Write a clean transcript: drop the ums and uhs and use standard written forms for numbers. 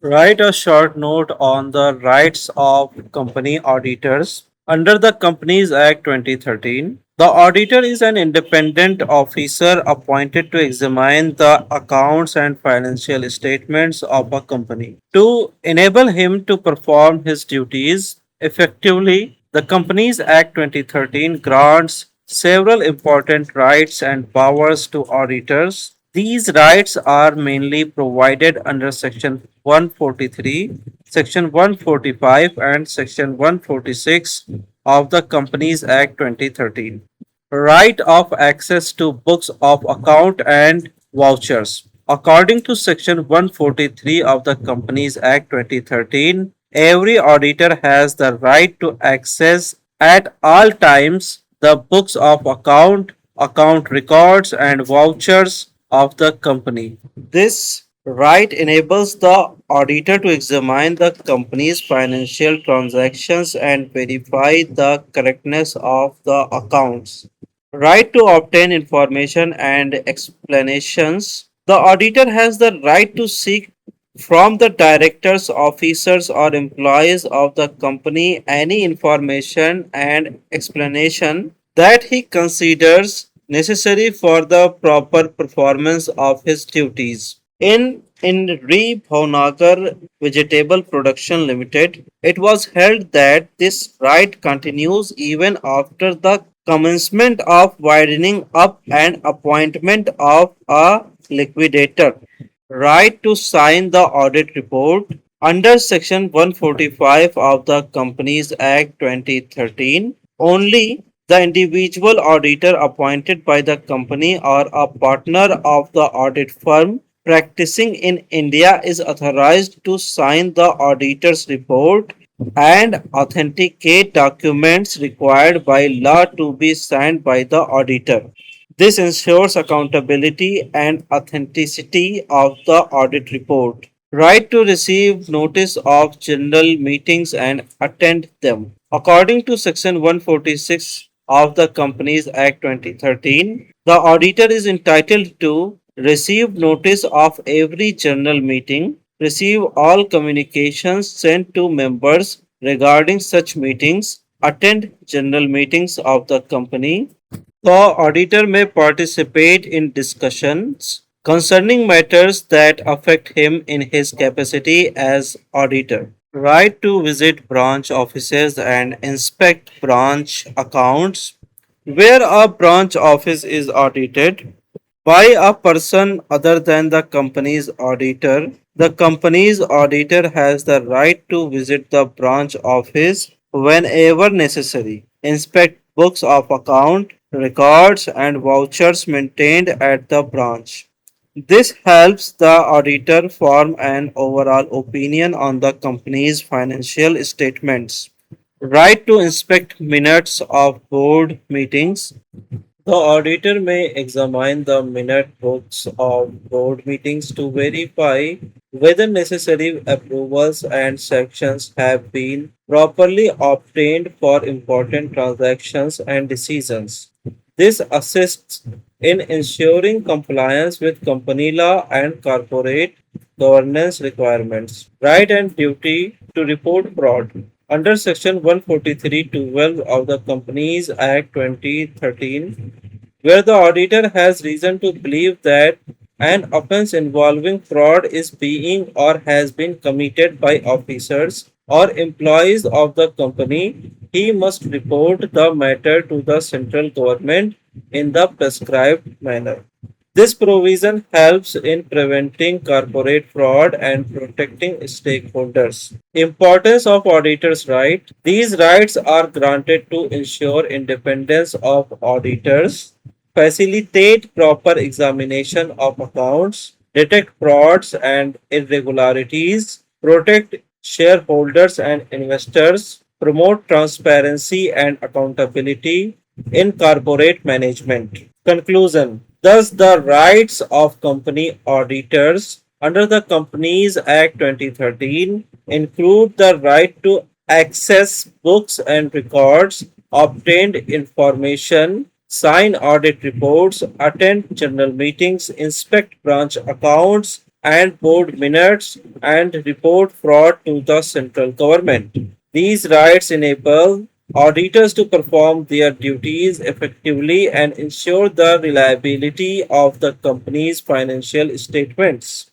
Write a short note on the rights of company auditors. Under the Companies Act 2013, the auditor is an independent officer appointed to examine the accounts and financial statements of a company. To enable him to perform his duties effectively, the Companies Act 2013 grants several important rights and powers to auditors. These rights are mainly provided under Section 143, Section 145, and Section 146 of the Companies Act 2013. Right of access to books of account and vouchers. According to Section 143 of the Companies Act 2013, every auditor has the right to access at all times the books of account, account records, and vouchers of the company. This right enables the auditor to examine the company's financial transactions and verify the correctness of the accounts. Right to obtain information and explanations. The auditor has the right to seek from the directors, officers, or employees of the company any information and explanation that he considers necessary for the proper performance of his duties. In Bhavnagar Vegetable Production Limited, it was held that this right continues even after the commencement of widening up and appointment of a liquidator. Right to sign the audit report under Section 145 of the Companies Act 2013. Only the individual auditor appointed by the company or a partner of the audit firm practicing in India is authorized to sign the auditor's report and authenticate documents required by law to be signed by the auditor. This ensures accountability and authenticity of the audit report. Right to receive notice of general meetings and attend them. According to Section 146 of the Companies Act 2013, the auditor is entitled to receive notice of every general meeting, receive all communications sent to members regarding such meetings, attend general meetings of the company, the auditor may participate in discussions concerning matters that affect him in his capacity as auditor. Right to visit branch offices and inspect branch accounts. Where a branch office is audited by a person other than the company's auditor, the company's auditor has the right to visit the branch office whenever necessary, inspect books of account, records, and vouchers maintained at the branch. This helps the auditor form an overall opinion on the company's financial statements. Right to inspect minutes of board meetings. The auditor may examine the minute books of board meetings to verify whether necessary approvals and sections have been properly obtained for important transactions and decisions. This assists in ensuring compliance with company law and corporate governance requirements. Right and duty to report fraud. Under Section 143(12) of the Companies Act 2013, where the auditor has reason to believe that an offense involving fraud is being or has been committed by officers or employees of the company, he must report the matter to the central government in the prescribed manner. This provision helps in preventing corporate fraud and protecting stakeholders. Importance of auditors' right. These rights are granted to ensure independence of auditors, facilitate proper examination of accounts, detect frauds and irregularities, protect shareholders and investors, promote transparency and accountability in corporate management. Conclusion. Thus, the rights of company auditors under the Companies Act 2013 include the right to access books and records, obtained information, sign audit reports, attend general meetings, inspect branch accounts, and board minutes and report fraud to the central government. These rights enable auditors to perform their duties effectively and ensure the reliability of the company's financial statements.